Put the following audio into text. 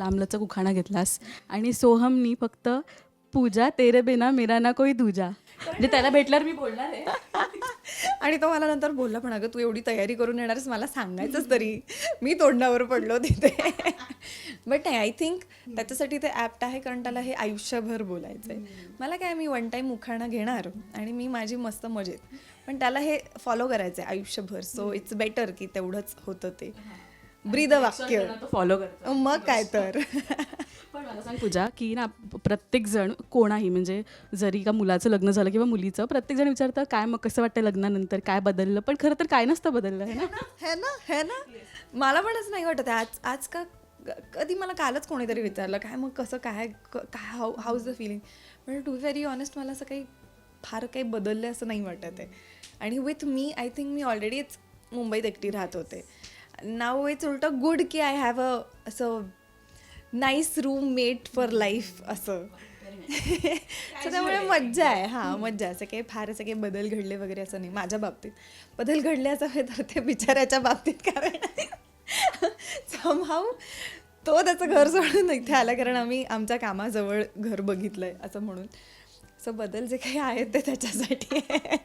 लांबलचक उखाणा घेतलास आणि सोहमनी फक्त पूजा तेरे बिना मेरा ना कोई दूजा, म्हणजे त्याला भेटल्यावर मी बोलणार आहे. आणि तो मला नंतर बोलला पण अगं तू एवढी तयारी करून येणारच मला सांगायचंच तरी, मी तोंडावर पडलो तिथे. बट नाही, आय थिंक त्याच्यासाठी ते ॲप्ट आहे कारण त्याला हे आयुष्यभर बोलायचं आहे. मला काय, मी वन टाईम उखाणा घेणार आणि मी माझी मस्त मजेत, पण त्याला हे फॉलो करायचं आहे आयुष्यभर. सो इट्स बेटर की तेवढंच होतं ते ब्रीद वाक्य. फॉलो करतो. मग काय तर. पण मला सांग पूजा, की ना प्रत्येकजण कोणाही, म्हणजे जरी का मुलाचं लग्न झालं किंवा मुलीचं, प्रत्येकजण विचारतं काय मग कसं वाटतं लग्नानंतर, काय बदललं, पण खरं तर काय नसतं बदललं आहे ना. है ना. मला पण असं नाही वाटत आहे. आज का कधी मला कालच कोणीतरी विचारलं काय मग कसं काय हाऊ इज द फिलिंग. पण टू बी व्हेरी ऑनेस्ट मला असं काही फार काही बदललं असं नाही वाटत आहे. आणि विथ मी आय थिंक मी ऑलरेडीच मुंबईत एकटी राहत होते. नाव इट्स उलटं गुड की आय हॅव अ असं nice roommate for life असं. सो त्यामुळे मज्जा आहे. हां, मज्जा. असं काही फार असं काही बदल घडले वगैरे असं नाही माझ्या बाबतीत. बदल घडले असं हवे तर ते बिचाऱ्याच्या बाबतीत, कारण समहाऊ तो त्याचं घर सोडून इथे आला कारण आम्ही आमच्या कामाजवळ घर बघितलं आहे असं म्हणून. सो बदल जे काही आहेत ते त्याच्यासाठी आहे.